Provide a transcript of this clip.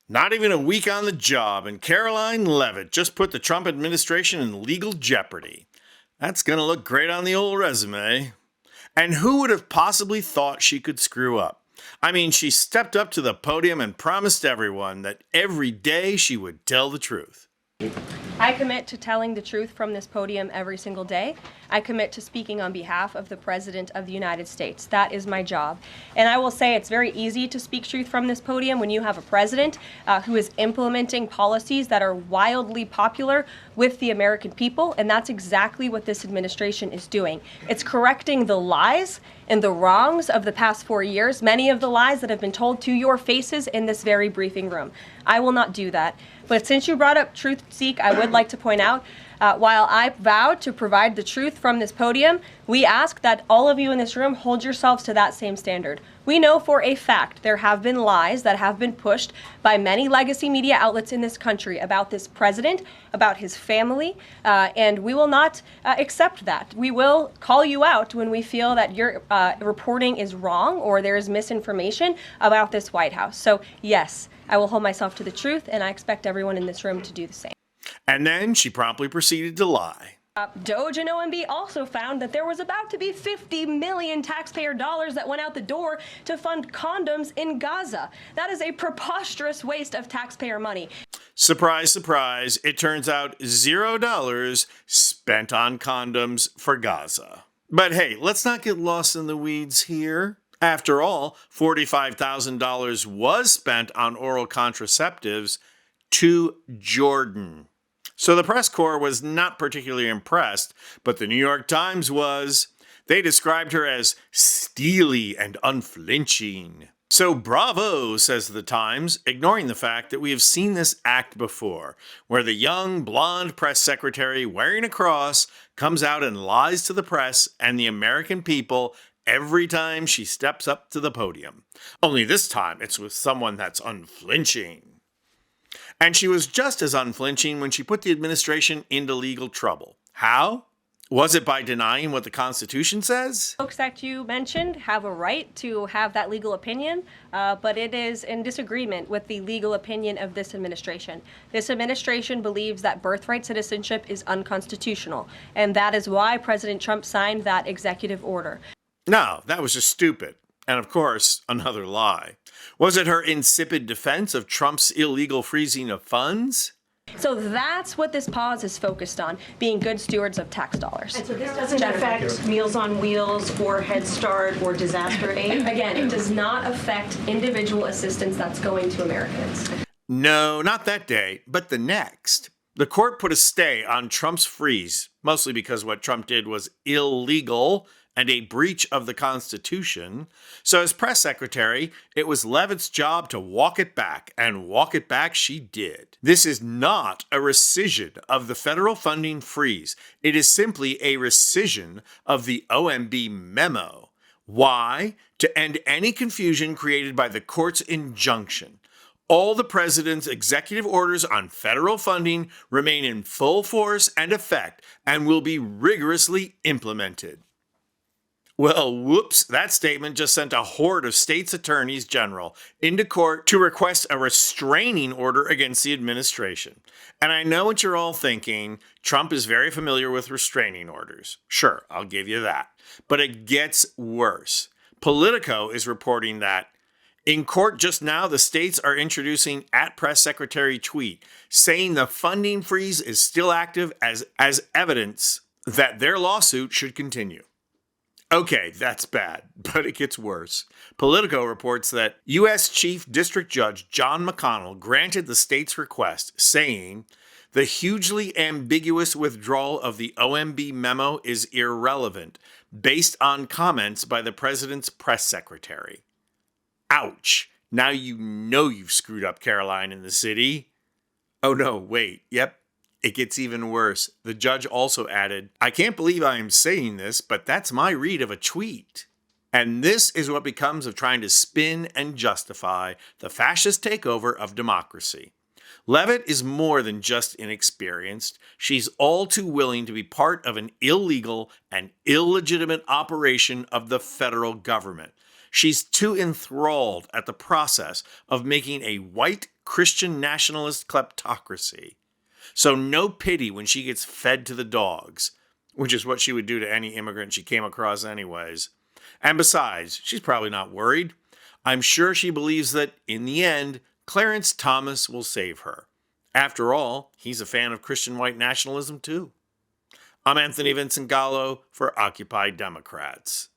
Not even a week on the job, and Caroline Leavitt just put the Trump administration in legal jeopardy. That's going to look great on the old resume. And who would have possibly thought she could screw up? I mean, she stepped up to the podium and promised everyone that every day she would tell the truth. I commit to telling the truth from this podium every single day. I commit to speaking on behalf of the President of the United States. That is my job. And I will say it's very easy to speak truth from this podium when you have a president who is implementing policies that are wildly popular with the American people. And that's exactly what this administration is doing. It's correcting the lies and the wrongs of the past 4 years, many of the lies that have been told to your faces in this very briefing room. I will not do that. But since you brought up Truth Seek, I would like to point out, while I vowed to provide the truth from this podium, we ask that all of you in this room hold yourselves to that same standard. We know for a fact there have been lies that have been pushed by many legacy media outlets in this country about this president, about his family, and we will not accept that. We will call you out when we feel that your reporting is wrong or there is misinformation about this White House. So yes, I will hold myself to the truth, and I expect everyone in this room to do the same. And then she promptly proceeded to lie. DOJ and OMB also found that there was about to be 50 million taxpayer dollars that went out the door to fund condoms in Gaza. That is a preposterous waste of taxpayer money. Surprise, surprise, it turns out $0 spent on condoms for Gaza. But hey, let's not get lost in the weeds here. After all, $45,000 was spent on oral contraceptives to Jordan. So the press corps was not particularly impressed, but the New York Times was. They described her as steely and unflinching. So bravo, says the Times, ignoring the fact that we have seen this act before, where the young blonde press secretary wearing a cross comes out and lies to the press and the American people every time she steps up to the podium. Only this time it's with someone that's unflinching. And she was just as unflinching when she put the administration into legal trouble. How? Was it by denying what the Constitution says? Folks that you mentioned have a right to have that legal opinion, but it is in disagreement with the legal opinion of this administration. This administration believes that birthright citizenship is unconstitutional, and that is why President Trump signed that executive order. No, that was just stupid. And of course, another lie. Was it her insipid defense of Trump's illegal freezing of funds? So that's what this pause is focused on, being good stewards of tax dollars. And so this doesn't affect Meals on Wheels or Head Start or disaster aid? Again, it does not affect individual assistance that's going to Americans. No, not that day, but the next. The court put a stay on Trump's freeze, mostly because what Trump did was illegal and a breach of the Constitution. So as press secretary, it was Leavitt's job to walk it back, and walk it back she did. This is not a rescission of the federal funding freeze. It is simply a rescission of the OMB memo. Why? To end any confusion created by the court's injunction. All the president's executive orders on federal funding remain in full force and effect and will be rigorously implemented. Well, whoops, that statement just sent a horde of states' attorneys general into court to request a restraining order against the administration. And I know what you're all thinking. Trump is very familiar with restraining orders. Sure, I'll give you that. But it gets worse. Politico is reporting that in court just now, the states are introducing @Press Secretary tweet saying the funding freeze is still active as evidence that their lawsuit should continue. Okay, that's bad, but it gets worse. Politico reports that U.S. Chief District Judge John McConnell granted the state's request, saying the hugely ambiguous withdrawal of the OMB memo is irrelevant, based on comments by the president's press secretary. Ouch. Now you know you've screwed up, Caroline, in the city. Oh no, wait, yep. It gets even worse. The judge also added, I can't believe I am saying this, but that's my read of a tweet. And this is what becomes of trying to spin and justify the fascist takeover of democracy. Leavitt is more than just inexperienced. She's all too willing to be part of an illegal and illegitimate operation of the federal government. She's too enthralled at the process of making a white Christian nationalist kleptocracy. So no pity when she gets fed to the dogs, which is what she would do to any immigrant she came across anyways. And besides, she's probably not worried. I'm sure she believes that, in the end, Clarence Thomas will save her. After all, he's a fan of Christian white nationalism too. I'm Anthony Vincent Gallo for Occupy Democrats.